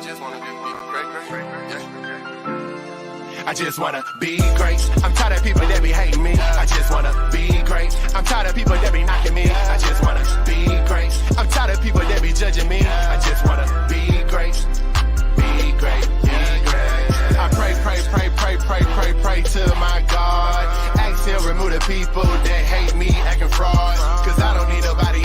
just wanna be great. I just wanna be great. I'm tired of people that be hating me. I just wanna be great. I'm tired of people that be knocking me. I just wanna be great. I'm tired of people that be judging me. I just wanna be great. Be great. Be great. I pray to my God. Ask him remove the people that hate me acting fraud. Cause I don't need nobody.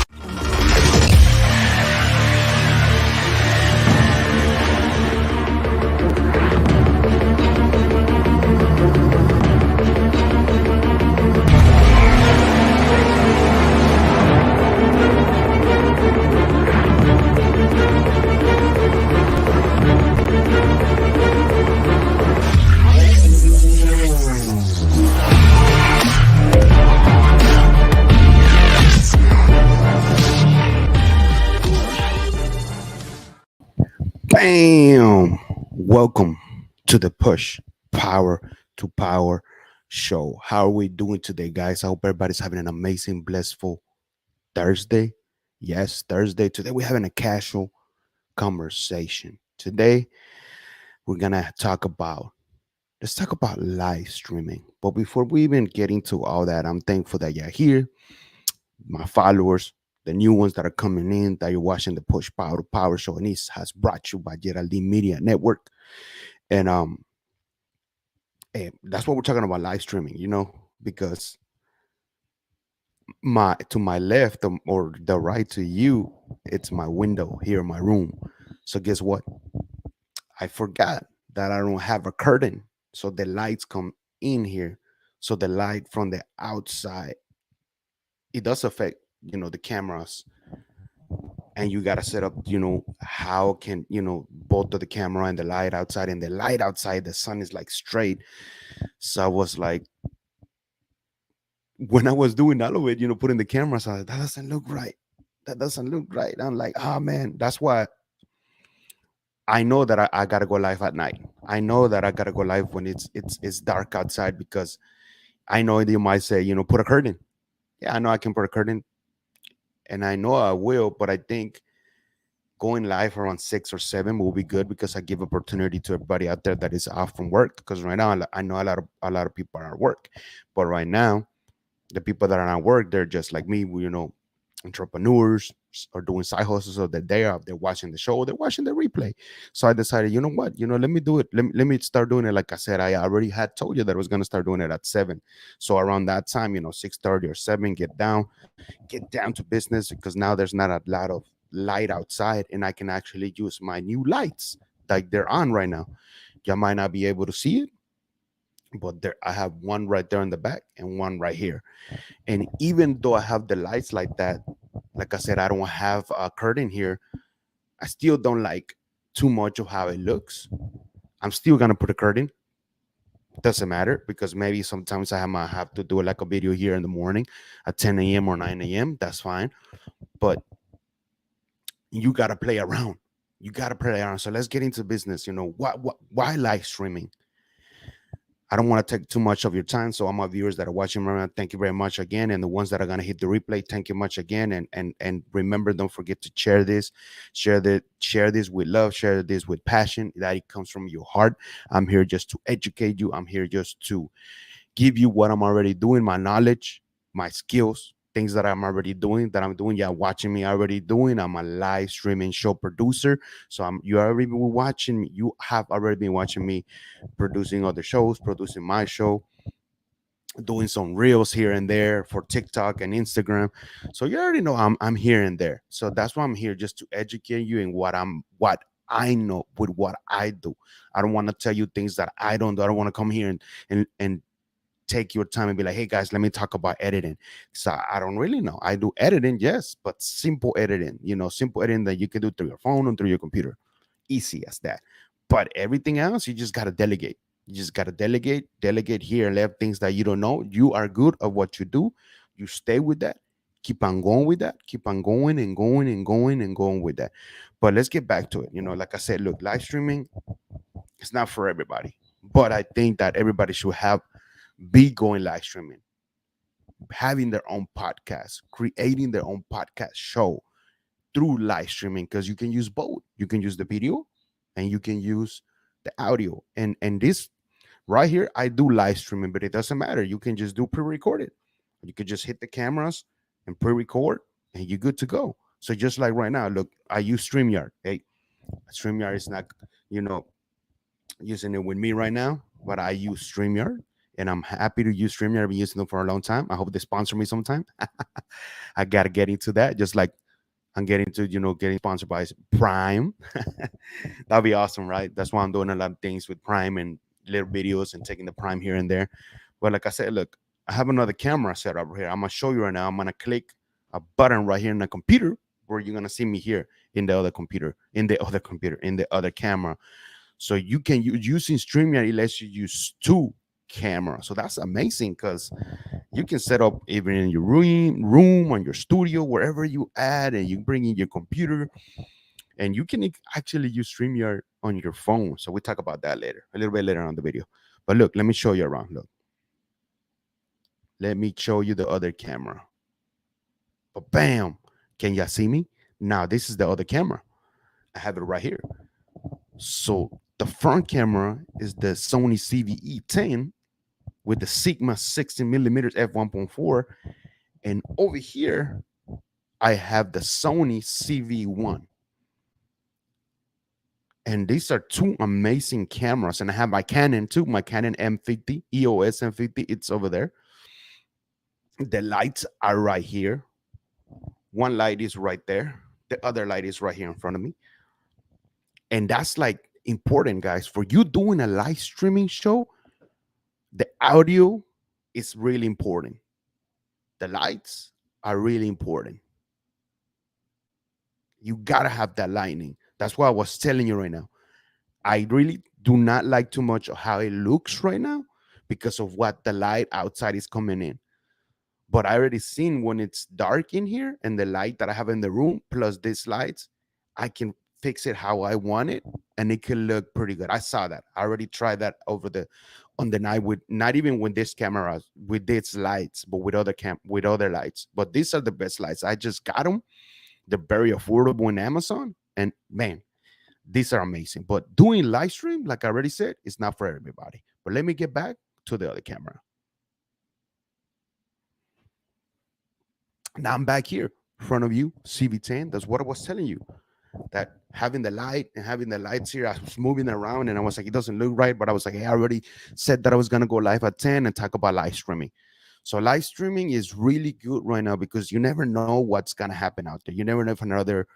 Bam! Welcome to the Push Power to Power show. How are we doing today, guys? I hope everybody's having an amazing, blissful Thursday. Yes, Thursday. Today we're having a casual conversation. Today we're gonna let's talk about live streaming. But before we even get into all that, I'm thankful that you're here, my followers, the new ones that are coming in, that you're watching the Push Power to Power show, and this has brought you by Yeraldy Media Network. And that's what we're talking about, live streaming, because my left or the right to you, it's my window here in my room. So guess what? I forgot that I don't have a curtain. So the lights come in here. So the light from the outside, it does affect, the cameras. And you got to set up, how can, both of the camera and the light outside, and the light outside, the sun is like straight. So I was like, when I was doing all of it, putting the cameras on, that doesn't look right. That doesn't look right. I'm like, oh man, that's why I know that I gotta go live at night. I know that I gotta go live when it's dark outside, because I know you might say, put a curtain. Yeah, I know I can put a curtain, and I know I will, but I think going live around 6 or 7 will be good, because I give opportunity to everybody out there that is off from work. Because right now I know a lot of people are at work, but right now the people that are at work, they're just like me, entrepreneurs are doing side hustles, so that they're watching the show, they're watching the replay. So I decided, you know what, let me do it. Let me start doing it. Like I said, I already had told you that I was going to start doing it at 7. So around that time, 6:30 or 7, get down to business, because now there's not a lot of light outside, and I can actually use my new lights like they're on right now. You might not be able to see it, but there I have one right there in the back and one right here. And even though I have the lights like that, like I said, I don't have a curtain here. I still don't like too much of how it looks. I'm still gonna put a curtain. Doesn't matter, because maybe sometimes I might have to do like a video here in the morning at 10 a.m. or 9 a.m. That's fine. But you gotta play around. You gotta play around. So let's get into business. Why live streaming? I don't want to take too much of your time. So all my viewers that are watching right now, thank you very much again. And the ones that are going to hit the replay, thank you much again. And remember, don't forget to share this with love, share this with passion, that it comes from your heart. I'm here just to educate you. I'm here just to give you what I'm already doing, my knowledge, my skills, things that I'm already doing, that I'm doing. Yeah, watching me already doing. I'm a live streaming show producer. So you already been watching. You have already been watching me producing other shows, producing my show, doing some reels here and there for TikTok and Instagram. So you already know I'm here and there. So that's why I'm here, just to educate you in what I know with what I do. I don't want to tell you things that I don't do. I don't want to come here and take your time and be like, hey guys, let me talk about editing. So I don't really know. I do editing, yes, but simple editing, simple editing that you can do through your phone and through your computer. Easy as that. But everything else, you just got to delegate. You just got to delegate here and left things that you don't know. You are good at what you do. You stay with that. Keep on going with that. Keep on going and going and going and going with that. But let's get back to it. Like I said, look, live streaming, it's not for everybody. But I think that everybody should be going live streaming, having their own podcast, creating their own podcast show through live streaming, because you can use both. You can use the video and you can use the audio. And this right here, I do live streaming, but it doesn't matter. You can just do pre-recorded. You could just hit the cameras and pre-record, and you're good to go. So just like right now, look, I use StreamYard. Hey, StreamYard is not, you know, using it with me right now, but I use StreamYard, and I'm happy to use StreamYard. I've been using them for a long time. I hope they sponsor me sometime. I gotta get into that, just like I'm getting to, getting sponsored by Prime. That'd be awesome, right? That's why I'm doing a lot of things with Prime and little videos and taking the Prime here and there. But like I said, look, I have another camera set up here. I'm gonna show you right now. I'm gonna click a button right here in the computer where you're gonna see me here in the other computer, in the other camera. So you can use using StreamYard, it lets you use two cameras. So that's amazing because you can set up even in your room on your studio, wherever you add, and you bring in your computer, and you can actually use StreamYard on your phone. So we talk about that later, a little bit later on the video. But look, let me show you around. Look, let me show you the other camera. But bam, can you see me? Now this is the other camera. I have it right here. So the front camera is the Sony CVE10 with the Sigma 60 millimeters f1.4, and over here I have the Sony CV1. And these are two amazing cameras. And I have my Canon too, my Canon M50, EOS M50. It's over there. The lights are right here. One light is right there. The other light is right here in front of me. And that's like important, guys. For you doing a live streaming show, the audio is really important. The lights are really important. You gotta have that lighting. That's what I was telling you right now. I really do not like too much of how it looks right now because of what the light outside is coming in. But I already seen when it's dark in here and the light that I have in the room plus these lights, I can fix it how I want it and it can look pretty good. I saw that. I already tried that over the on the night with not even with this camera with these lights, but with other lights. But these are the best lights. I just got them. They're very affordable in Amazon, and man, these are amazing. But doing live stream, like I already said, is not for everybody. But let me get back to the other camera. Now I'm back here in front of you, CV10. That's what I was telling you. That having the light and having the lights here, I was moving around and I was like, it doesn't look right. But I was like, hey, I already said that I was gonna go live at 10 and talk about live streaming. So live streaming is really good right now because you never know what's gonna happen out there. You never know if another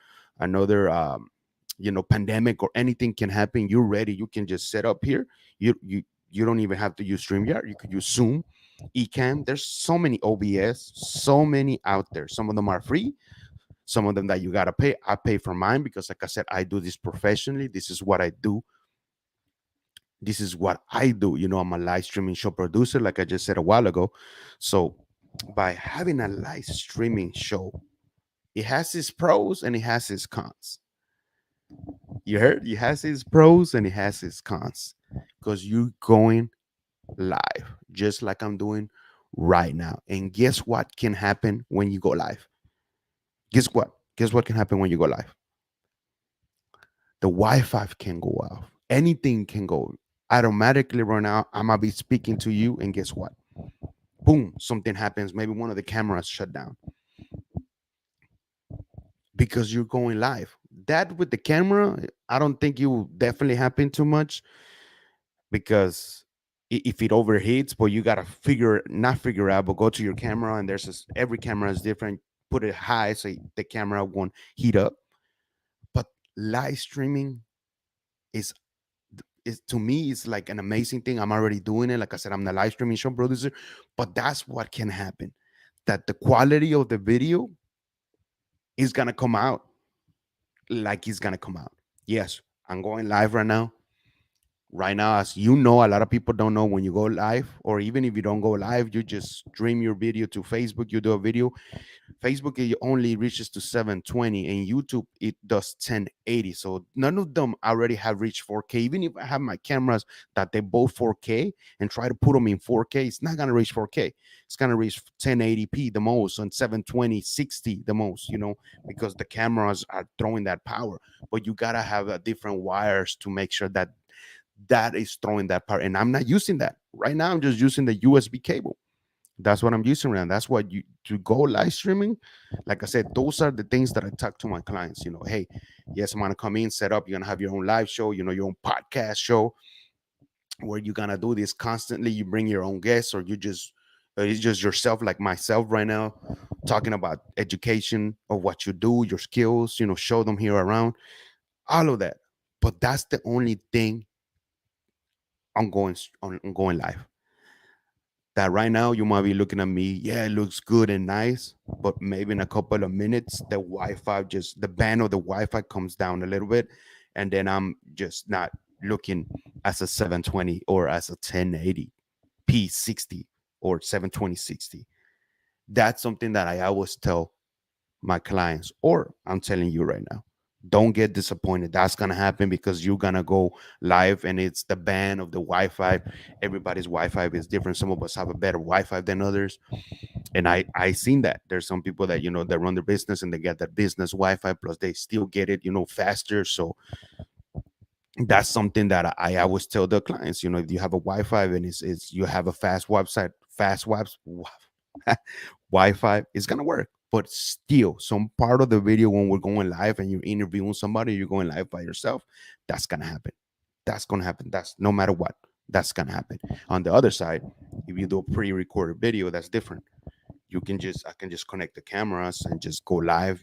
pandemic or anything can happen. You're ready. You can just set up here. You don't even have to use StreamYard. You could use Zoom, Ecamm. There's so many OBS, so many out there. Some of them are free, some of them that you gotta pay. I pay for mine because, like I said, I do this professionally. This is what I do. This is what I do. I'm a live streaming show producer, like I just said a while ago. So by having a live streaming show, it has its pros and it has its cons. You heard? It has its pros and it has its cons because you're going live, just like I'm doing right now. And guess what can happen when you go live? Guess what? Guess what can happen when you go live? The Wi-Fi can go off. Anything can go automatically right now. I'm gonna be speaking to you, and guess what? Boom, something happens. Maybe one of the cameras shut down because you're going live. That with the camera, I don't think it will definitely happen too much because if it overheats, but you gotta not figure out, but go to your camera and every camera is different. Put it high so the camera won't heat up. But live streaming is to me it's like an amazing thing. I'm already doing it. Like I said, I'm the live streaming show producer, but that's what can happen. That the quality of the video is gonna come out like it's gonna come out. Yes, I'm going live right now Right now, as you know, a lot of people don't know when you go live, or even if you don't go live, you just stream your video to Facebook, you do a video. Facebook it only reaches to 720, and YouTube it does 1080. So none of them already have reached 4K. Even if I have my cameras that they both 4K and try to put them in 4K, it's not gonna reach 4K. It's gonna reach 1080p the most, on 720, 60 the most. Because the cameras are throwing that power. But you gotta have a different wires to make sure that that is throwing that power. And I'm not using that right now. I'm just using the USB cable. That's what I'm using right now. That's what you to go live streaming. Like I said, those are the things that I talk to my clients. Hey, yes, I'm gonna come in, set up. You're gonna have your own live show. Your own podcast show where you're gonna do this constantly. You bring your own guests, or it's just yourself, like myself right now, talking about education of what you do, your skills. Show them here around all of that. But that's the only thing on going live. That right now you might be looking at me, yeah, it looks good and nice, but maybe in a couple of minutes the band of the Wi-Fi comes down a little bit, and then I'm just not looking as a 720 or as a 1080 P60 or 720/60. That's something that I always tell my clients, or I'm telling you right now. Don't get disappointed. That's gonna happen because you're gonna go live and it's the band of the Wi-Fi. Everybody's Wi-Fi is different. Some of us have a better Wi-Fi than others, and I seen that. There's some people that that run their business and they get that business Wi-Fi, plus they still get it faster. So that's something that I always tell the clients. If you have a Wi-Fi and it's you have a fast website, fast webs Wi-Fi is gonna work. But still, some part of the video when we're going live and you're interviewing somebody, you're going live by yourself, that's gonna happen. That's gonna happen. That's no matter what, that's gonna happen. On the other side, if you do a pre-recorded video, that's different. I can just connect the cameras and just go live.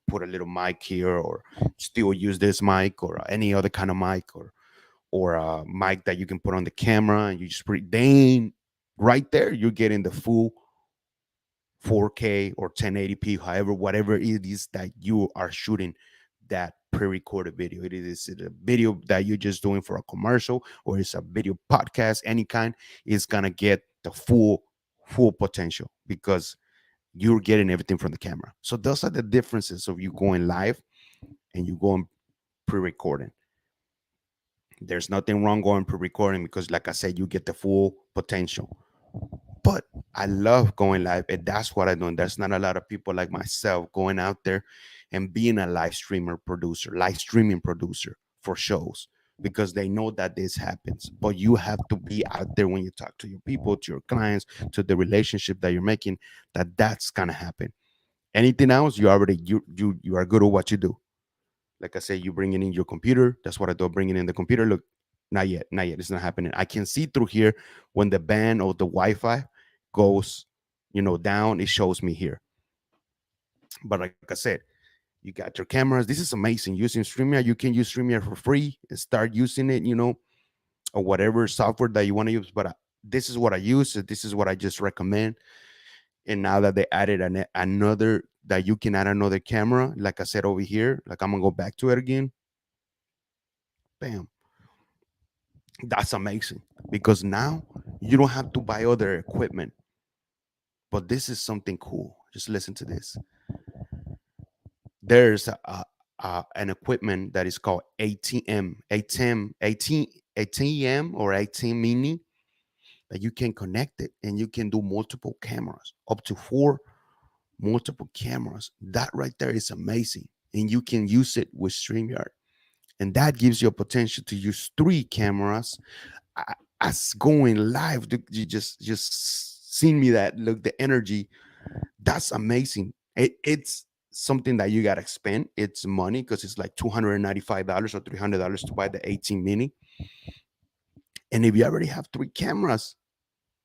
Put a little mic here, or still use this mic, or any other kind of mic, or a mic that you can put on the camera, and you just then right there you're getting the full 4K or 1080p, however, whatever it is that you are shooting that pre-recorded video. It a video that you're just doing for a commercial, or it's a video podcast, any kind, is gonna get the full potential because you're getting everything from the camera. So those are the differences of you going live and you going pre-recording. There's nothing wrong going pre-recording because, like I said, you get the full potential. But I love going live, and that's what I do. And there's not a lot of people like myself going out there and being a live streaming producer for shows, because they know that this happens. But you have to be out there when you talk to your people, to your clients, to the relationship that you're making, that's gonna happen. Anything else, you are good at what you do. Like I say, you bring it in your computer. That's what I do. Bringing in the computer. Look, not yet, not yet. It's not happening. I can see through here when the band or the Wi-Fi goes, down. It shows me here. But like I said, you got your cameras. This is amazing. Using StreamYard, you can use StreamYard for free and start using it. Or whatever software that you want to use. But this is what I use. This is what I just recommend. And now that they added another, that you can add another camera, like I said over here, like I'm gonna go back to it again. Bam. That's amazing, because now you don't have to buy other equipment. But this is something cool. Just listen to this. There's an equipment that is called ATM or ATM mini, that you can connect it and you can do multiple cameras, up to 4 multiple cameras. That right there is amazing. And you can use it with StreamYard. And that gives you a potential to use 3 cameras as going live. You just seen me that look, the energy. That's amazing. It's something that you gotta spend. It's money, because it's like $295 or $300 to buy the 18 mini. And if you already have 3 cameras,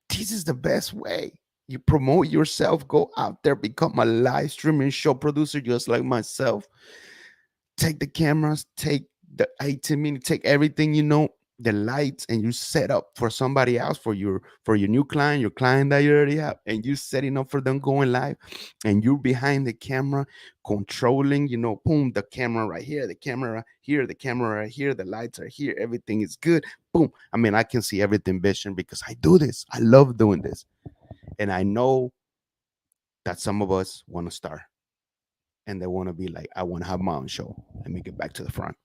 this is the best way. You promote yourself, go out there, become a live streaming show producer just like myself. Take the cameras, take the 18 minutes, take everything, the lights and you set up for somebody else, for your new client, your client that you already have, and you setting up for them going live, and you're behind the camera controlling, boom, the camera right here, the camera right here, the camera right here, the lights are here, everything is good. Boom. I mean, I can see everything vision because I do this. I love doing this. And I know that some of us want to start and they want to be like, I want to have my own show. Let me get back to the front.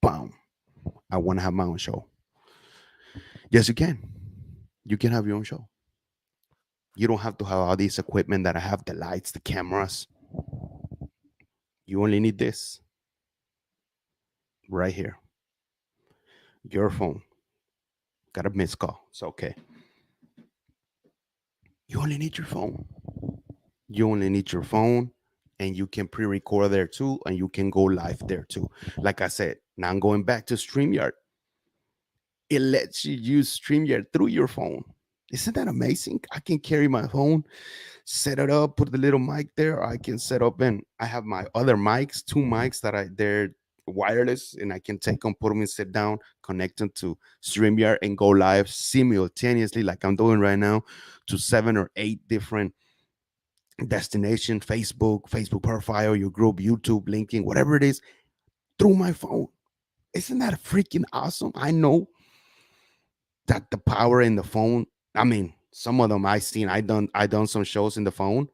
Boom. I want to have my own show. Yes, you can. You can have your own show. You don't have to have all this equipment that I have, the lights, the cameras. You only need this right here. Your phone. Got a missed call. It's okay. You only need your phone. You only need your phone, and you can pre-record there too, and you can go live there too. Like I said, now I'm going back to StreamYard. It lets you use StreamYard through your phone. Isn't that amazing? I can carry my phone, set it up, put the little mic there. I can set up, and I have my other mics, two mics that they're wireless, and I can take them, put them and sit down, connect them to StreamYard and go live simultaneously, like I'm doing right now, to 7 or 8 different destination, Facebook profile, your group, YouTube, LinkedIn, whatever it is, through my phone. Isn't that freaking awesome? I know that the power in the phone. I mean, some of them I done some shows in the phone,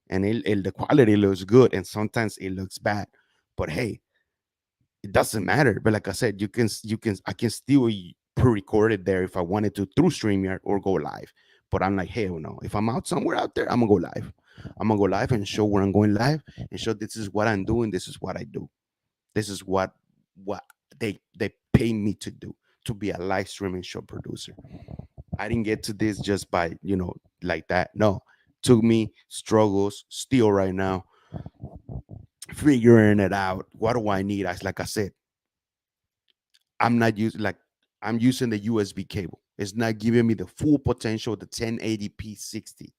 and the quality looks good, and sometimes it looks bad. But hey, it doesn't matter. But like I said, I can still pre-record it there if I wanted to through StreamYard or go live. But I'm like, hell no. If I'm out somewhere out there, I'm gonna go live. I'm gonna go live and show where I'm going live and show this is what I'm doing. This is what I do. This is what they pay me to do, to be a live streaming show producer. I didn't get to this just by, like that. No, took me struggles still right now, figuring it out. What do I need? Like I said, I'm not using like I'm using the USB cable. It's not giving me the full potential of the 1080p 60.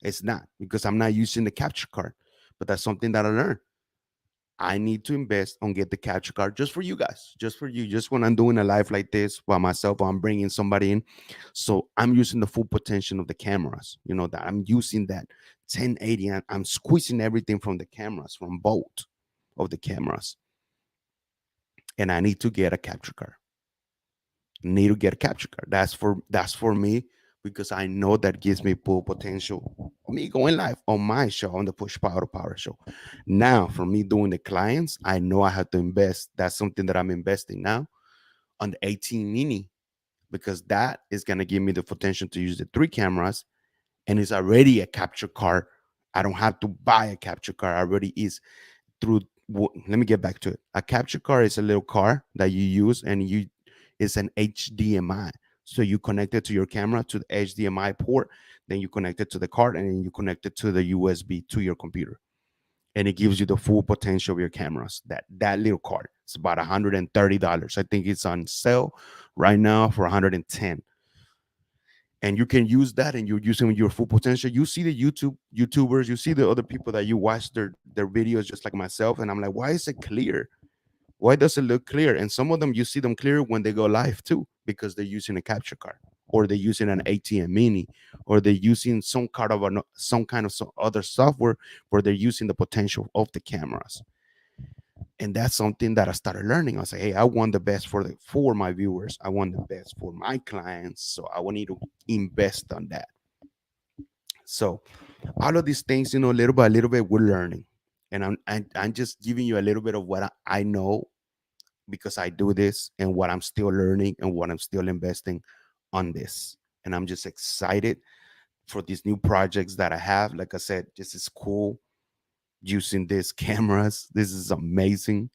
It's not because I'm not using the capture card. But that's something that I learned. I need to invest on get the capture card just for you guys, just for you, just when I'm doing a live like this by myself, or I'm bringing somebody in. So I'm using the full potential of the cameras, that I'm using that 1080 and I'm squeezing everything from the cameras, from both of the cameras. And I need to get a capture card. Need to get a capture card. That's for me because I know that gives me full potential. Me going live on my show, on the Push Power to Power show. Now, for me doing the clients, I know I have to invest. That's something that I'm investing now on the 18 mini because that is gonna give me the potential to use the 3 cameras, and it's already a capture card. I don't have to buy a capture card. Already is through. Let me get back to it. A capture card is a little card that you use, and it's an HDMI. So you connect it to your camera to the HDMI port, then you connect it to the card, and then you connect it to the USB to your computer, and it gives you the full potential of your cameras. That little card, it's about $130. I think it's on sale right now for 110. And you can use that, and you're using your full potential. You see the YouTubers, you see the other people that you watch their videos, just like myself, and I'm like, why is it clear? Why does it look clear? And some of them you see them clear when they go live too, because they're using a capture card, or they're using an ATM mini, or they're using some kind of some other software where they're using the potential of the cameras. And that's something that I started learning. I say, hey, I want the best for my viewers. I want the best for my clients. So I need to invest on that. So all of these things, little by little bit, we're learning. And I'm just giving you a little bit of what I know because I do this, and what I'm still learning and what I'm still investing on this. And I'm just excited for these new projects that I have. Like I said, this is cool using these cameras. This is amazing.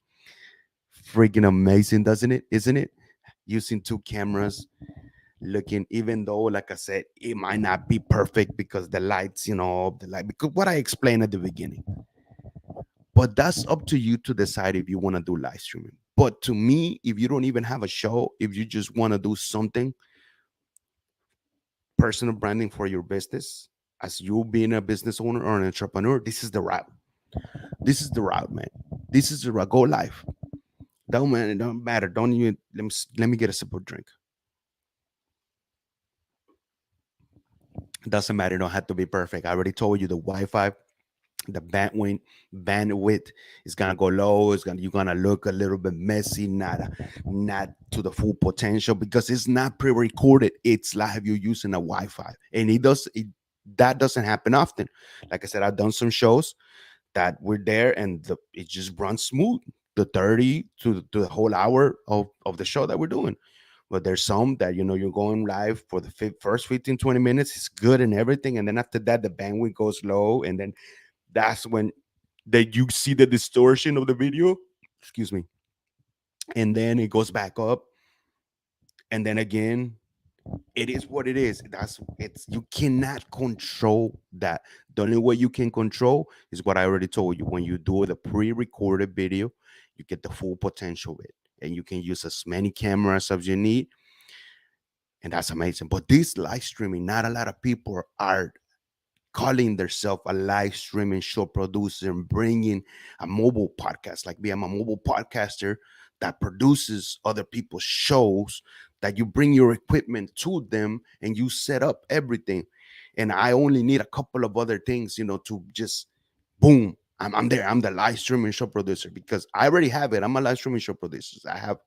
Freaking amazing, doesn't it? Isn't it? Using 2 cameras, looking, even though, like I said, it might not be perfect because the lights, because what I explained at the beginning. But that's up to you to decide if you want to do live streaming. But to me, if you don't even have a show, if you just want to do something, personal branding for your business, as you being a business owner or an entrepreneur, this is the route. This is the route, man. This is the route. Go live. Don't matter. It don't matter. Don't even let me get a sip of drink. It doesn't matter. It don't have to be perfect. I already told you the Wi-Fi, the bandwidth is gonna go low. It's gonna You're gonna look a little bit messy, not to the full potential because it's not pre-recorded. It's live. You're using a Wi-Fi, and that doesn't happen often. Like I said, I've done some shows that were there, and it just runs smooth. The 30 to the whole hour of the show that we're doing. But there's some that you're going live for the first 15 20 minutes. It's good and everything, and then after that the bandwidth goes low, and then that's when that you see the distortion of the video, excuse me, and then it goes back up, and then again, it is what it is. You cannot control that. The only way you can control is what I already told you. When you do the pre-recorded video, you get the full potential of it, and you can use as many cameras as you need, and that's amazing. But this live streaming, not a lot of people are calling themselves a live streaming show producer and bringing a mobile podcast. Like me, I'm a mobile podcaster that produces other people's shows, that you bring your equipment to them and you set up everything. And I only need a couple of other things, to just boom. I'm there. I'm the live streaming show producer because I already have it. I'm a live streaming show producer. I have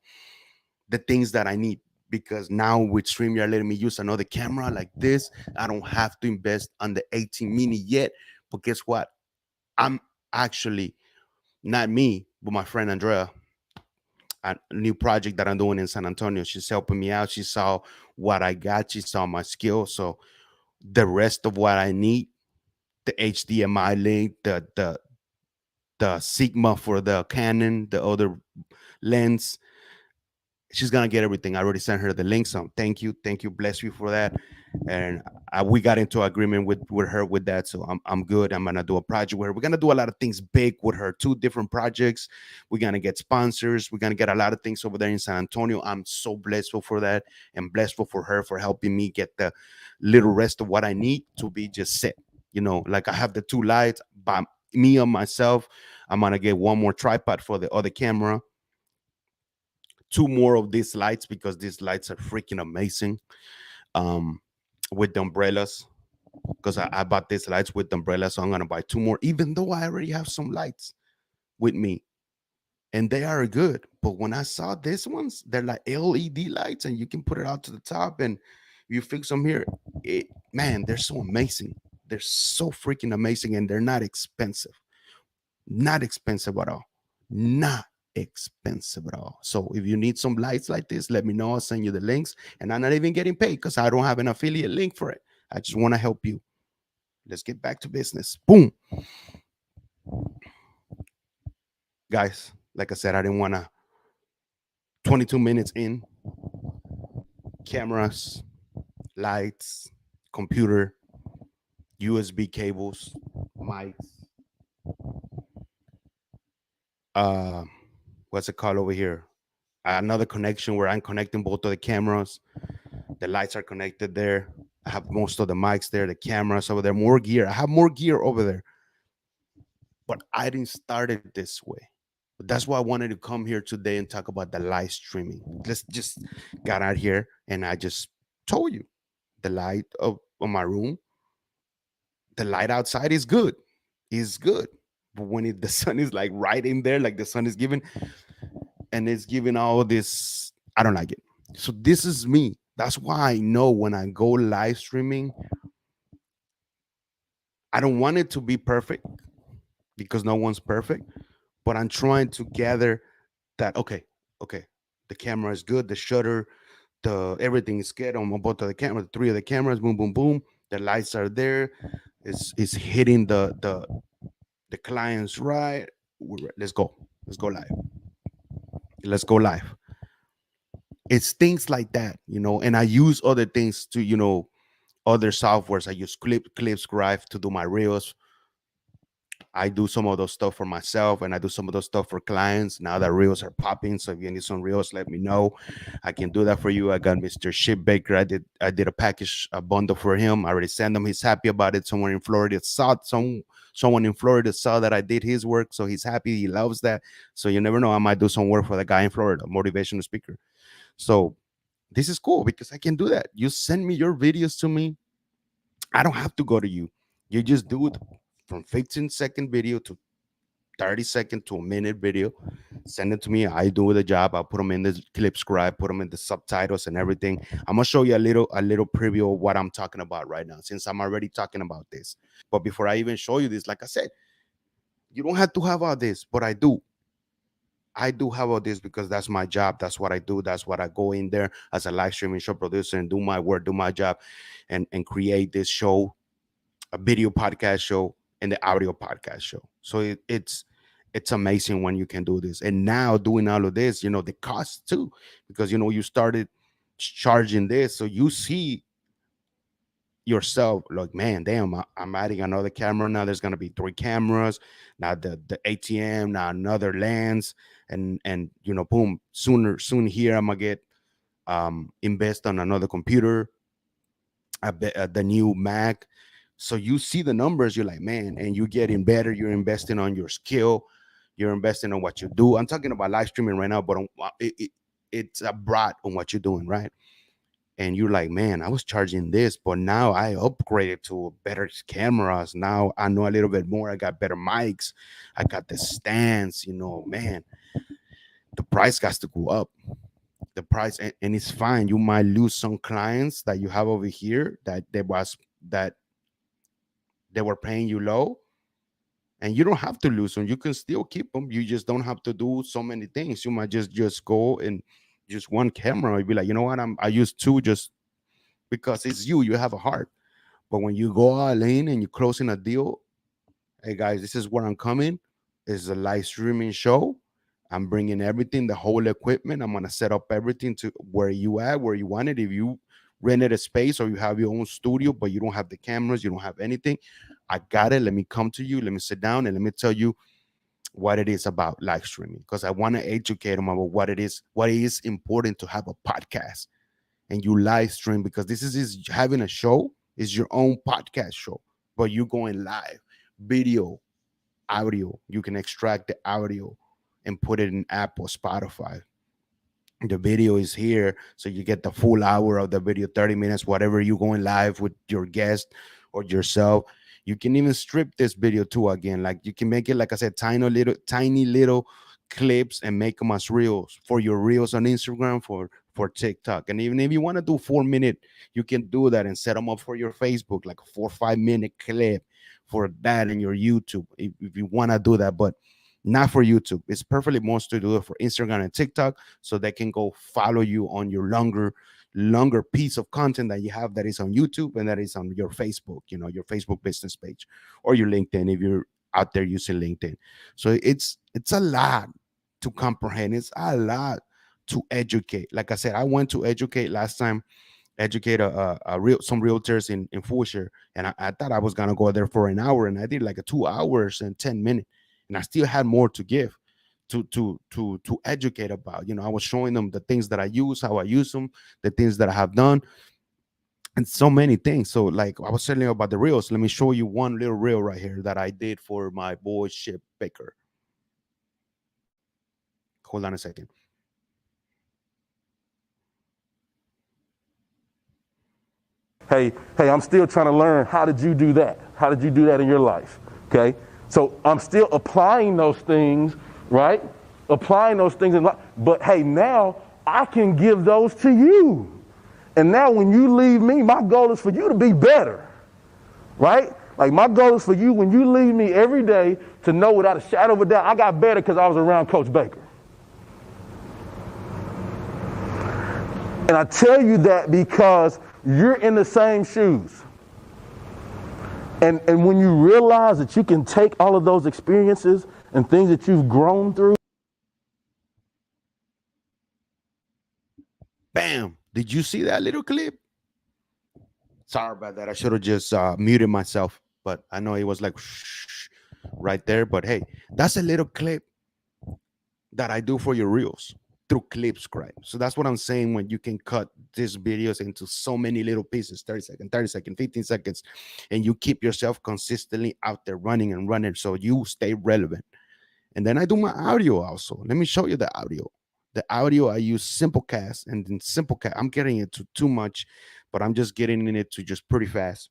the things that I need because now with Stream, you're letting me use another camera like this. I don't have to invest on the 18 mini yet. But guess what? I'm actually not me, but my friend Andrea, a new project that I'm doing in San Antonio. She's helping me out. She saw what I got. She saw my skill. So the rest of what I need, the HDMI link, the Sigma for the Canon, the other lens, she's gonna get everything. I already sent her the link. So thank you, bless you for that. And we got into agreement with her with that. So I'm good. I'm gonna do a project where we're gonna do a lot of things big with her. Two different projects. We're gonna get sponsors. We're gonna get a lot of things over there in San Antonio. I'm so blessful for that, and blessful for her for helping me get the little rest of what I need to be just set. Like I have the two lights by me on myself. I'm gonna get one more tripod for the other camera, two more of these lights because these lights are freaking amazing. Um, with the umbrellas, because I bought these lights with the umbrellas, so I'm gonna buy two more, even though I already have some lights with me and they are good. But when I saw these ones, they're like LED lights and you can put it out to the top and you fix them here. Man, they're so amazing. They're so freaking amazing and they're not expensive. Not expensive at all. Not expensive at all. So if you need some lights like this, let me know. I'll send you the links. And I'm not even getting paid because I don't have an affiliate link for it. I just want to help you. Let's get back to business. Boom. Guys, like I said, I didn't want to 22 minutes in, cameras, lights, computer, USB cables, mics, uh what's it called over here? Another connection where I'm connecting both of the cameras. The lights are connected there. I have most of the mics there, the cameras over there, more gear. I have more gear over there. But I didn't start it this way. But that's why I wanted to come here today and talk about the live streaming. Let's just got out here and I just told you the light of my room, the light outside is good. Is good. But when the sun is like right in there, like the sun is giving, and it's giving all this, I don't like it. So this is me. That's why I know when I go live streaming, I don't want it to be perfect because no one's perfect, but I'm trying to gather that okay, the camera is good, the shutter, the everything is good on both of the camera, the three of the cameras, boom, boom, boom. The lights are there. It's hitting the clients right. Let's go. Let's go live. Let's go live. It's things like that, and I use other things to, other softwares. I use Clipscribe to do my reels. I do some of those stuff for myself, and I do some of those stuff for clients. Now that reels are popping, so if you need some reels, let me know. I can do that for you. I got Mr. Ship Baker. I did a package, a bundle for him. I already sent him. He's happy about it. Someone in Florida saw that I did his work, so he's happy. He loves that. So you never know. I might do some work for the guy in Florida, motivational speaker. So this is cool because I can do that. You send me your videos to me. I don't have to go to you. You just do it from 15-second video to 30-second to a minute video. Send it to me. I do the job. I'll put them in the clip scribe, put them in the subtitles and everything. I'm gonna show you a little preview of what I'm talking about right now, since I'm already talking about this. But before I even show you this, like I said, you don't have to have all this, but I do. I do have all this because that's my job. That's what I do. That's what I go in there as a live streaming show producer and do my work, do my job, and create this show, a video podcast show and the audio podcast show. So it's amazing when you can do this. And now doing all of this, the cost too, because you started charging this, so you see yourself like, man, damn, I'm adding another camera now. There's gonna be three cameras now. The ATM now, another lens, and boom, soon here I'm gonna get invest on another computer, the new Mac. So you see the numbers, you're like, man, and you're getting better. You're investing on your skill. You're investing on what you do. I'm talking about live streaming right now, but it's a broad on what you're doing, right? And you're like, man, I was charging this, but now I upgraded to better cameras. Now I know a little bit more. I got better mics. I got the stands, man, the price got to go up. The price, and it's fine. You might lose some clients that you have over here that they were paying you low, and you don't have to lose them. You can still keep them. You just don't have to do so many things. You might just go and just one camera. You'd be like, you know what? I use two just because it's you. You have a heart. But when you go all in and you're closing a deal, hey guys, this is where I'm coming. It's a live streaming show. I'm bringing everything, the whole equipment. I'm gonna set up everything to where you at, where you want it. If you rented a space or you have your own studio, but you don't have the cameras, you don't have anything, I got it. Let me come to you. Let me sit down and let me tell you what it is about live streaming, because I want to educate them about what it is important to have a podcast and you live stream, because this is having a show is your own podcast show, but you're going live, video, audio. You can extract the audio and put it in Apple, Spotify. The video is here, so you get the full hour of the video, 30 minutes, whatever you going live with your guest or yourself. You can even strip this video too. Again, like you can make it, like I said, tiny little clips and make them as reels for your reels on Instagram, for TikTok. And even if you want to do 4 minute, you can do that and set them up for your Facebook, like a 4 or 5 minute clip for that in your YouTube, if you want to do that. But not for YouTube. It's perfectly most to do it for Instagram and TikTok, so they can go follow you on your longer piece of content that you have that is on YouTube and that is on your Facebook, your Facebook business page or your LinkedIn if you're out there using LinkedIn. So it's a lot to comprehend. It's a lot to educate. Like I said, I went to educate last time, educate some realtors in Fulshire, and I thought I was gonna go there for an hour, and I did like a 2 hours and 10 minutes, and I still had more to give, to educate about. I was showing them the things that I use, how I use them, the things that I have done, and so many things. So like I was telling you about the reels. Let me show you one little reel right here that I did for my boy Ship Baker. Hold on a second. Hey, I'm still trying to learn. How did you do that? How did you do that in your life? Okay. So I'm still applying those things, right? Applying those things in life. But hey, now I can give those to you. And now when you leave me, my goal is for you to be better, right? Like my goal is for you, when you leave me every day, to know without a shadow of a doubt, I got better because I was around Coach Baker. And I tell you that because you're in the same shoes. And when you realize that you can take all of those experiences and things that you've grown through. Bam. Did you see that little clip? Sorry about that. I should have just muted myself, but I know it was like, shh, right there. But hey, that's a little clip that I do for your reels through Clipscribe. So that's what I'm saying when you can cut these videos into so many little pieces, 30 seconds, 30 seconds, 15 seconds, and you keep yourself consistently out there running and running so you stay relevant. And then I do my audio also. Let me show you the audio. The audio, I use Simplecast, and in Simplecast, I'm getting into too much, but I'm just getting in it to just pretty fast.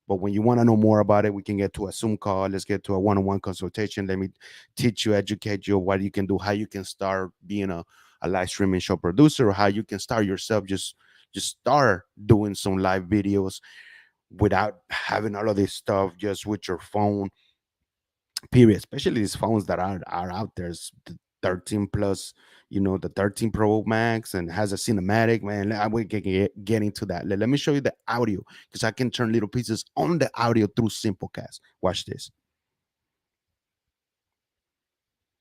But when you want to know more about it, we can get to a Zoom call. Let's get to a one-on-one consultation. Let me teach you, educate you what you can do, how you can start being a live streaming show producer, or how you can start yourself. Just start doing some live videos without having all of this stuff, just with your phone. Period. Especially these phones that are out there. It's the 13 plus, the 13 Pro Max, and has a cinematic. Man, I will get into that. Let me show you the audio, because I can turn little pieces on the audio through Simplecast. Watch this.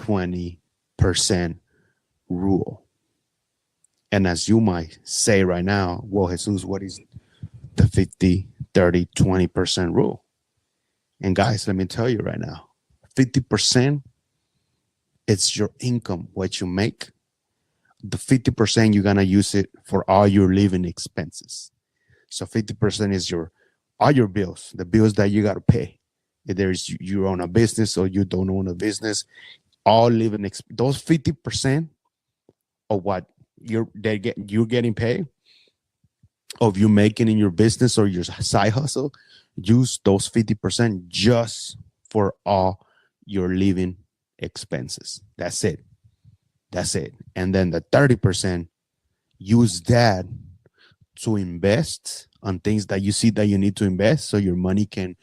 20% rule. And as you might say right now, well, Jesus, what is the 50, 30, 20% rule? And guys, let me tell you right now, 50%, it's your income, what you make. The 50%, you're gonna use it for all your living expenses. So 50% is all your bills, the bills that you gotta pay. If there's you own a business or you don't own a business, all living those 50% of what you're getting paid, of you making in your business or your side hustle, use those 50% just for all your living expenses. That's it. That's it. And then the 30%, use that to invest on things that you see that you need to invest, so your money can,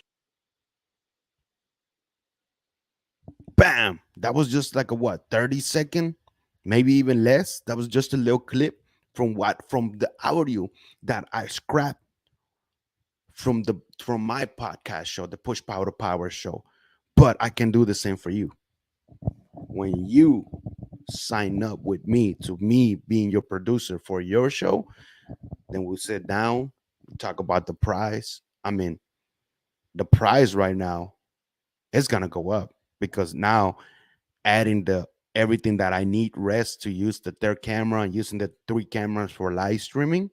bam. That was just like a what, 30-second, maybe even less. That was just a little clip from the audio that I scrapped from my podcast show, the Push Power to Power show. But I can do the same for you. When you sign up with me, to me being your producer for your show, then we'll sit down, talk about the price. I mean, the price right now is gonna go up, because now adding the everything that I need rest to use the third camera and using the 3 cameras for live streaming,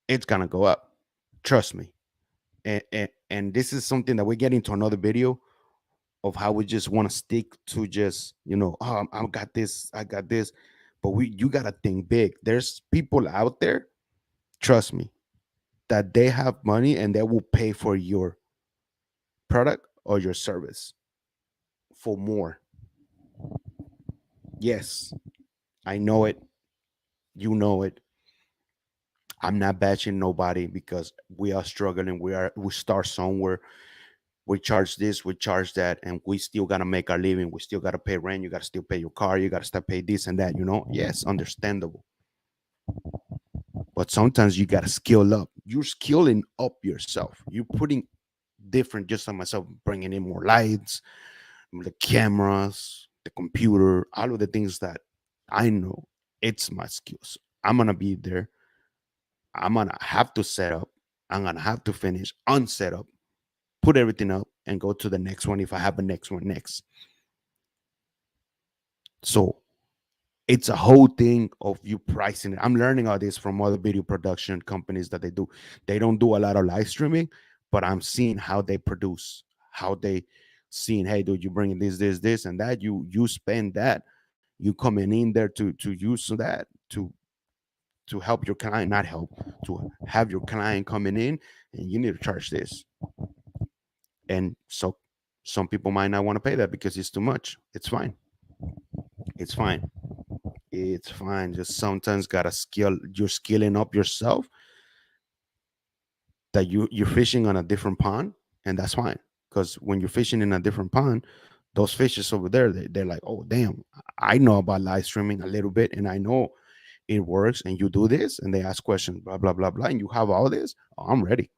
it's gonna go up. Trust me. And this is something that we get into another video of how we just want to stick to just, oh, I got this. But you gotta think big. There's people out there, trust me, that they have money and they will pay for your product or your service for more. Yes, I know it. You know it. I'm not bashing nobody, because we are struggling. We start somewhere. We charge this, we charge that, and we still gotta make our living. We still gotta pay rent. You gotta still pay your car. You gotta still pay this and that. Yes, understandable. But sometimes you gotta skill up. You're skilling up yourself. You're putting different, just like myself, bringing in more lights, the cameras, the computer, all of the things that I know. It's my skills. I'm gonna be there. I'm gonna have to set up. I'm gonna have to finish, unset up, put everything up, and go to the next one if I have a next one next. So it's a whole thing of you pricing it. I'm learning all this from other video production companies that they don't do a lot of live streaming, but I'm seeing how they produce, how they seeing, hey, dude, you bringing this, and that. You spend that. You coming in there to use that to help your client, not help, to have your client coming in, and you need to charge this. And so some people might not want to pay that because it's too much. It's fine. It's fine. It's fine. Just sometimes gotta you're skilling up yourself, that you're fishing on a different pond, and that's fine. Because when you're fishing in a different pond, those fishes over there, they're like, oh damn, I know about live streaming a little bit, and I know it works, and you do this, and they ask questions, blah blah blah blah, and you have all this. Oh, I'm ready.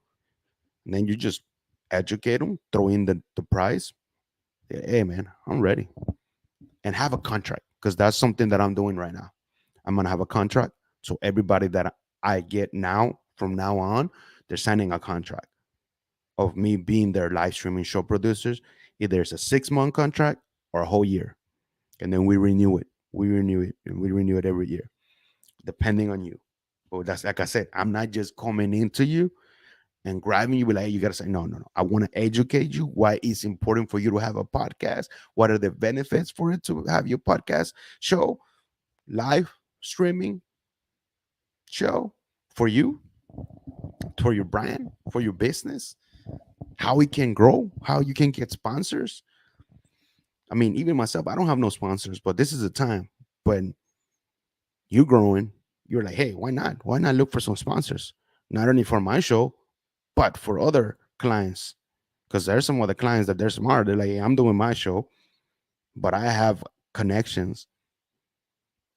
And then you just educate them, throw in the price. Hey man, I'm ready. And have a contract, because that's something that I'm doing right now. I'm gonna have a contract, so everybody that I get now, from now on, they're signing a contract of me being their live streaming show producers, Either it's a 6 month contract or a whole year. And then we renew it. We renew it and we renew it every year, depending on you. But that's like I said, I'm not just coming into you and grabbing you, be like, "Hey, you gotta say, no, no, no. I want to educate you why it's important for you to have a podcast. What are the benefits for it to have your podcast show, live streaming show for you, for your brand, for your business, how it can grow, how you can get sponsors. I mean, even myself, I don't have no sponsors, but this is a time when you're growing. You're like, hey, why not? Why not look for some sponsors? Not only for my show, but for other clients. Because there's some other clients that they're smart. They're like, hey, I'm doing my show, but I have connections.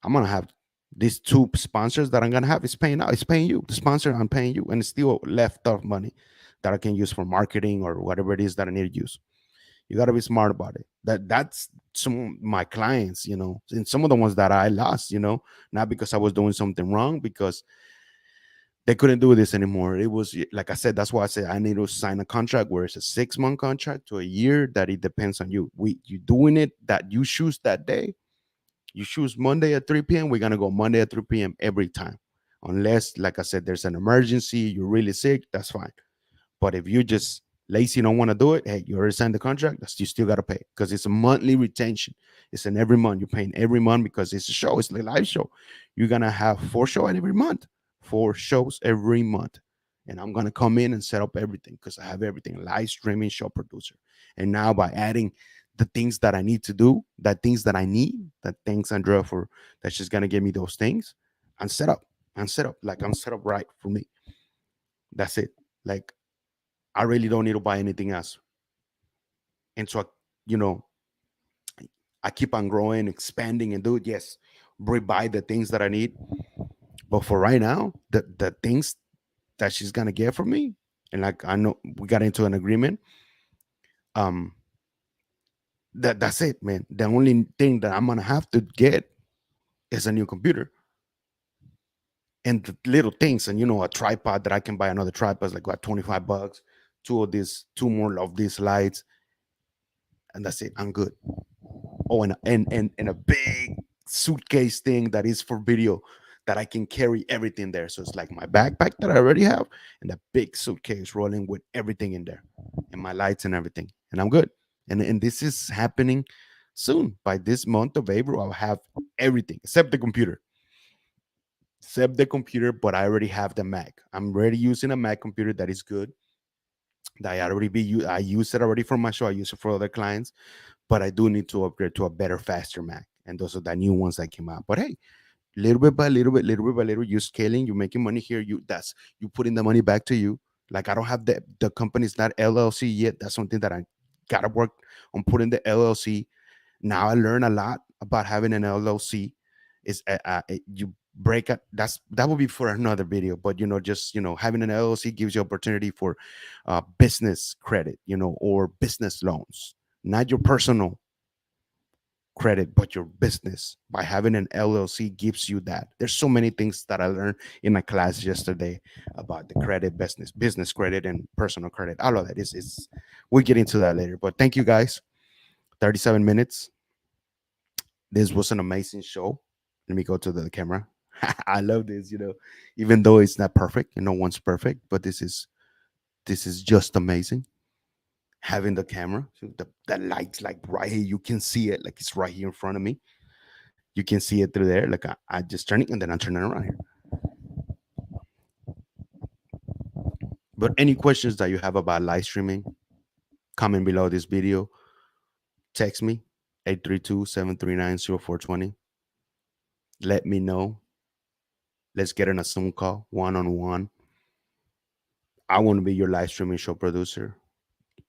I'm gonna have these two sponsors that I'm gonna have. It's paying out. It's paying you. The sponsor, I'm paying you, and it's still left of money that I can use for marketing or whatever it is that I need to use. You got to be smart about it. That's some of my clients, and some of the ones that I lost, not because I was doing something wrong, because they couldn't do this anymore. It was like I said, that's why I said I need to sign a contract where it's a 6 month contract to a year, that it depends on you. You doing it that you choose that day. You choose Monday at 3 p.m. We're gonna go Monday at 3 p.m. every time. Unless, like I said, there's an emergency, you're really sick, that's fine. But if you just lazy, don't want to do it, hey, you already signed the contract. You still got to pay, because it's a monthly retention. It's an every month. You're paying every month because it's a show. It's a live show. You're gonna have 4 shows every month. 4 shows every month, and I'm gonna come in and set up everything because I have everything. Live streaming, show producer, and now by adding the things that I need to do, that things that I need, that thanks Andrea for that's just gonna give me those things. I'm set up. I'm set up. Like I'm set up right for me. That's it. Like I really don't need to buy anything else. And so, you know, I keep on growing, expanding, and do it. Yes, buy the things that I need. But for right now, the things that she's gonna get from me, and like I know we got into an agreement. Um, that's it, man. The only thing that I'm gonna have to get is a new computer and the little things, and a tripod that I can buy another tripod, like what, $25. Two more of these lights, and that's it. I'm good. Oh, and a big suitcase thing that is for video, that I can carry everything there. So it's like my backpack that I already have, and a big suitcase rolling with everything in there, and my lights and everything, and I'm good. And this is happening soon. By this month of April, I'll have everything except the computer. Except the computer, but I already have the Mac. I'm already using a Mac computer that is good. That I use it already for my show. I use it for other clients, but I do need to upgrade to a better, faster Mac. And those are the new ones that came out. But hey, little bit by little bit, little bit by little, you scaling, you're making money here. You putting the money back to you. Like I don't have the company's not LLC yet. That's something that I gotta work on, putting the LLC. Now I learn a lot about having an LLC. Is you break it. That will be for another video. But just having an LLC gives you opportunity for business credit, or business loans, not your personal credit, but your business. By having an LLC gives you that. There's so many things that I learned in my class yesterday about the credit, business credit, and personal credit. All of that is we'll get into that later. But thank you guys. 37 minutes. This was an amazing show. Let me go to the camera. I love this, even though it's not perfect, and no one's perfect, but this is just amazing. Having the camera, so the lights, like right here, you can see it, like it's right here in front of me. You can see it through there. Like I just turn it, and then I turn it around here. But any questions that you have about live streaming, comment below this video. Text me 832-739-0420. Let me know. Let's get in a Zoom call, one-on-one. I want to be your live streaming show producer.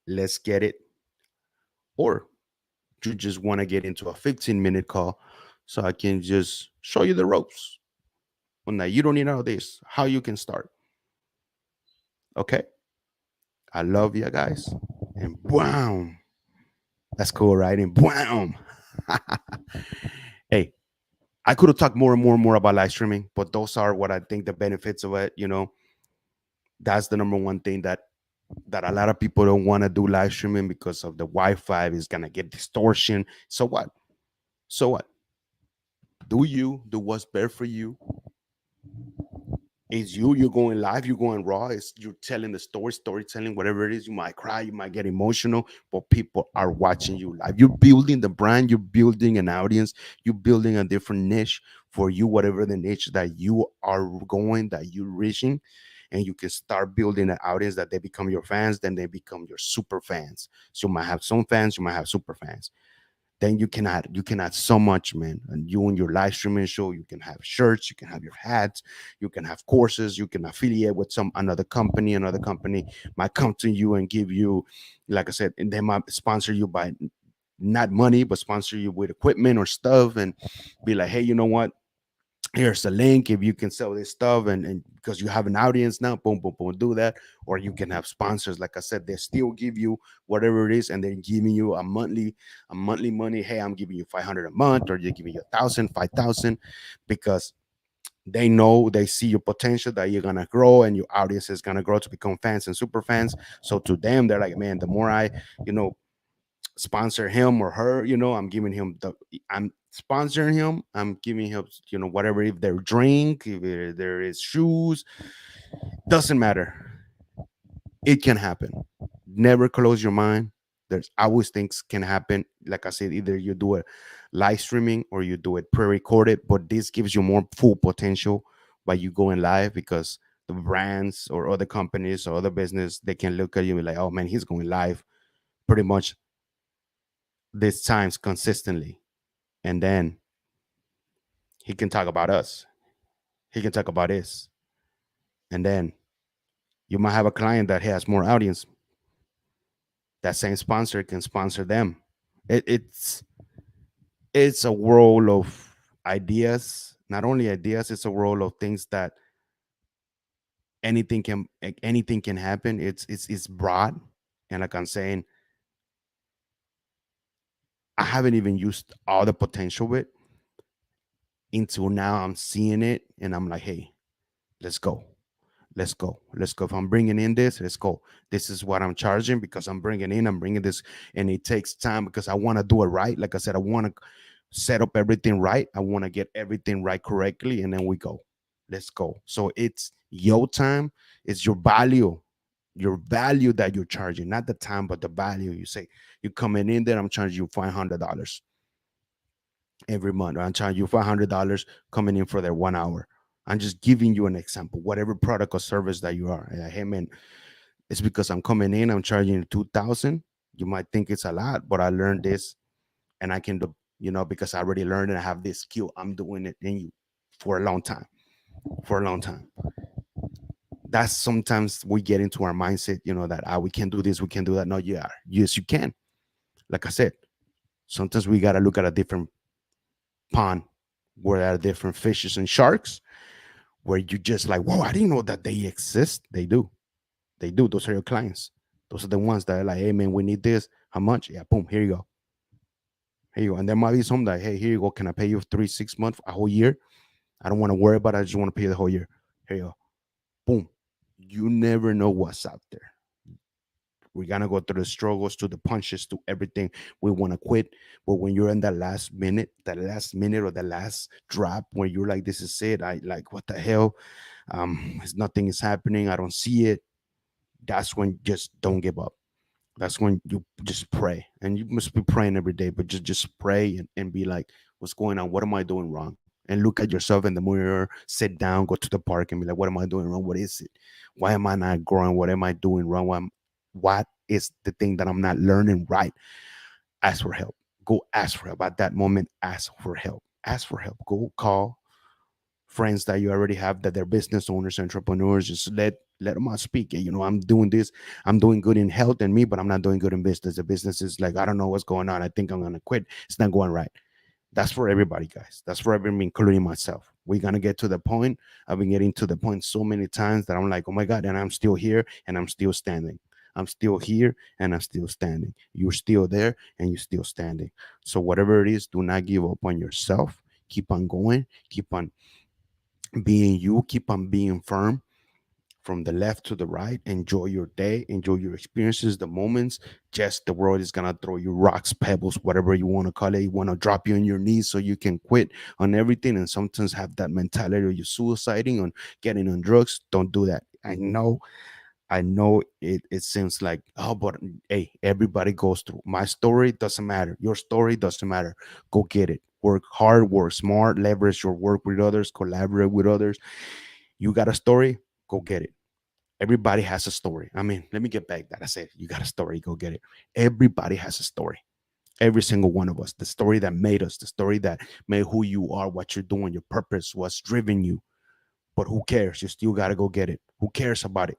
Let's get it. Or you just want to get into a 15-minute call so I can just show you the ropes. When that you don't need all this, how you can start. Okay. I love you guys. And boom. That's cool, right? And boom. Hey, I could have talked more and more and more about live streaming, but those are what I think the benefits of it. That's the number one thing that that a lot of people don't want to do live streaming because of the Wi-Fi is gonna get distortion. So what? So what? Do you do what's better for you? It's you. You're going live. You're going raw. It's you're telling the story, storytelling, whatever it is. You might cry. You might get emotional, but people are watching you live. You're building the brand. You're building an audience. You're building a different niche for you, whatever the niche that you are going, that you're reaching, and you can start building an audience that they become your fans. Then they become your super fans. So you might have some fans. You might have super fans. Then you can add so much, man. And you in your live streaming show, you can have shirts, you can have your hats, you can have courses, you can affiliate with some another company might come to you and give you, like I said, and they might sponsor you by not money but sponsor you with equipment or stuff, and be like, hey, you know what, here's the link if you can sell this stuff, and because you have an audience now, boom boom boom, do that. Or you can have sponsors, like I said, they still give you whatever it is, and they're giving you a monthly money. Hey, I'm giving you 500 a month, or you're giving you 1,000, 5,000, because they know, they see your potential, that you're gonna grow and your audience is gonna grow to become fans and super fans. So to them, they're like, man, the more I, you know, sponsor him or her, I'm sponsoring him, I'm giving him, whatever, if their drink, if there is shoes, doesn't matter, it can happen. Never close your mind. There's always things can happen. Like I said, either you do it live streaming or you do it pre-recorded, but this gives you more full potential by you going live, because the brands or other companies or other business, they can look at you and be like, oh man, he's going live pretty much this times consistently. And then he can talk about us. He can talk about this. And then you might have a client that has more audience. That same sponsor can sponsor them. It's a world of ideas. Not only ideas, it's a world of things that anything can happen. It's broad. And like I'm saying, I haven't even used all the potential of it until now. I'm seeing it and I'm like, hey, let's go. Let's go. Let's go. If I'm bringing in this, let's go. This is what I'm charging, because I'm bringing this, and it takes time because I want to do it right. Like I said, I want to set up everything right. I want to get everything right correctly, and then we go. Let's go. So it's your time, it's your value that you're charging, not the time, but the value. You say you're coming in there, I'm charging you $500 every month. I'm charging you $500 coming in for their 1 hour. I'm just giving you an example. Whatever product or service that you are, hey man, it's because I'm coming in. I'm charging you 2,000. You might think it's a lot, but I learned this, and I can do. Because I already learned and I have this skill. I'm doing it in you for a long time. For a long time. That's sometimes we get into our mindset, that we can do this, we can do that. No, you are. Yes, you can. Like I said, sometimes we gotta look at a different pond where there are different fishes and sharks, where you just like, whoa, I didn't know that they exist. They do. They do. Those are your clients. Those are the ones that are like, hey man, we need this. How much? Yeah, boom, here you go. Here you go. And there might be some that, hey, here you go. Can I pay you 3 6 months, a whole year? I don't want to worry about it. I just want to pay you the whole year. Here you go. Boom. You never know what's out there. We're gonna go through the struggles, to the punches, to everything. We want to quit. But when you're in the last minute or the last drop, where you're like, this is it. I like, what the hell? Nothing is happening. I don't see it. That's when, just don't give up. That's when you just pray. And you must be praying every day, but just pray, and be like, what's going on? What am I doing wrong? And look at yourself in the mirror, sit down, go to the park, and be like, what am I doing wrong? What is it? Why am I not growing? What am I doing wrong? What is the thing that I'm not learning right? Ask for help. Go ask for help. At that moment, ask for help. Ask for help. Go call friends that you already have, that they're business owners, entrepreneurs. Just let them out speak. I'm doing this. I'm doing good in health and me, but I'm not doing good in business. The business is like, I don't know what's going on. I think I'm gonna quit. It's not going right. That's for everybody, guys. That's for everyone, including myself. We're gonna get to the point. I've been getting to the point so many times that I'm like, oh my God, and I'm still here and I'm still standing. I'm still here and I'm still standing. You're still there and you're still standing. So whatever it is, do not give up on yourself. Keep on going. Keep on being you. Keep on being firm. from the left to the right. Enjoy your day, enjoy your experiences, the moments. Just the world is gonna throw you rocks, pebbles, whatever you want to call it. You want to drop you on your knees so you can quit on everything. And sometimes have that mentality of you suiciding on getting on drugs. Don't do that. I know it seems like, oh, but hey, everybody goes through. My story doesn't matter. Your story doesn't matter. Go get it. Work hard, work smart, leverage your work with others, collaborate with others. You got a story, go get it. Everybody has a story. I mean, let me get back that I said you got a story, go get it. Everybody has a story. Every single one of us. The story that made us, the story that made who you are, what you're doing, your purpose, what's driven you. But who cares? You still gotta go get it. Who cares about it?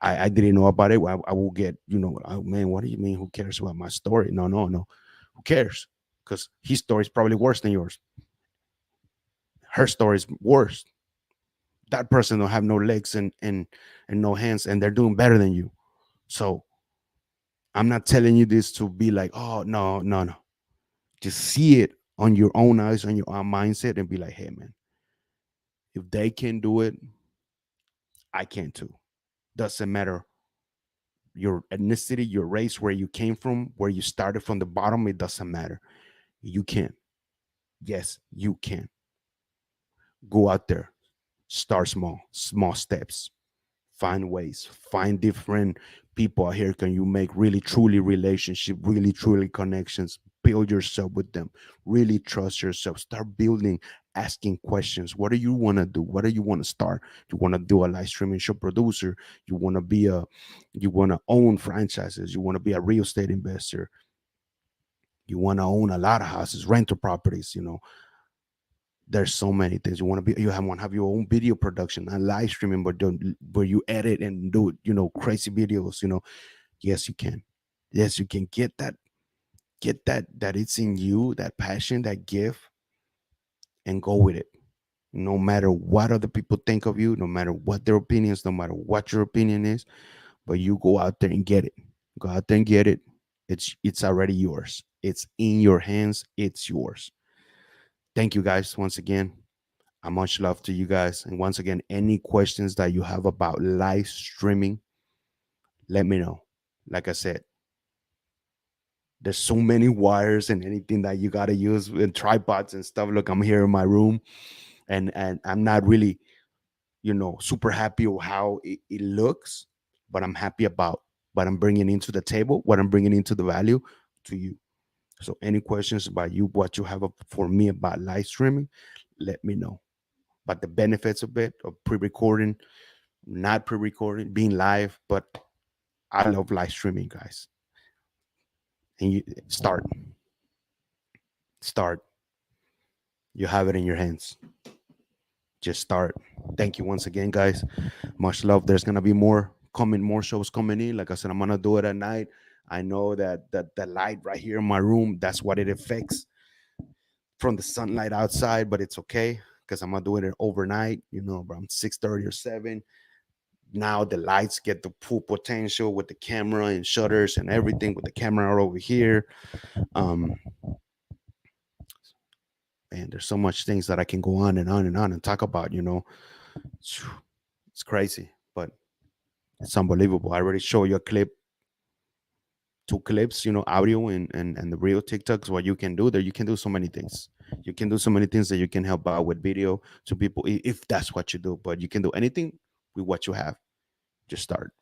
I didn't know about it. I will get, oh, man, what do you mean? Who cares about my story? No, no, no. Who cares? Because his story is probably worse than yours. Her story is worse. That person don't have no legs and no hands, and they're doing better than you. So I'm not telling you this to be like, oh, no, no, no. Just see it on your own eyes, on your own mindset, and be like, hey, man, if they can do it, I can too. Doesn't matter your ethnicity, your race, where you came from, where you started from the bottom, it doesn't matter. You can. Yes, you can. Go out there, start small, small steps, find ways, find different people out here. Can you make really truly relationship, really truly connections? Build yourself with them. Really trust yourself. Start building, asking questions. What do you want to do? What do you want to start? You want to do a live streaming show producer? You want to be a, you want to own franchises? You want to be a real estate investor? You want to own a lot of houses, rental properties? There's so many things. You want to be, want to have your own video production and live streaming, but don't, where you edit and do, crazy videos. Yes, you can. Yes, you can get that it's in you, that passion, that gift, and go with it. No matter what other people think of you, no matter what their opinions, no matter what your opinion is, but you go out there and get it. Go out there and get it. It's already yours. It's in your hands. It's yours. Thank you guys once again. Much love to you guys. And once again, any questions that you have about live streaming, let me know. Like I said, there's so many wires and anything that you got to use and tripods and stuff. Look, I'm here in my room and I'm not really, super happy with how it looks, but I'm happy about what I'm bringing into the table, what I'm bringing into the value to you. So any questions about you, what you have for me about live streaming, let me know. But the benefits of it, of pre-recording, not pre-recording, being live, but I love live streaming, guys. And you start. You have it in your hands. Just start. Thank you once again, guys. Much love. There's gonna be more shows coming in. Like I said, I'm gonna do it at night. I know that the light right here in my room, that's what it affects from the sunlight outside, but it's okay because I'm not doing it overnight, around 6:30 or 7. Now the lights get the full potential with the camera and shutters and everything, with the camera over here. um and there's so much things that I can go on and on and on and talk about. It's crazy, but it's unbelievable. I already showed you a clip, 2 clips, audio and the real TikToks. What you can do there, you can do so many things. You can do so many things that you can help out with video to people, if that's what you do. But you can do anything with what you have. Just start.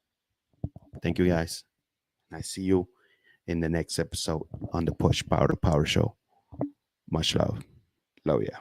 Thank you, guys. I see you in the next episode on the Push Power to Power show. Much love. Love ya.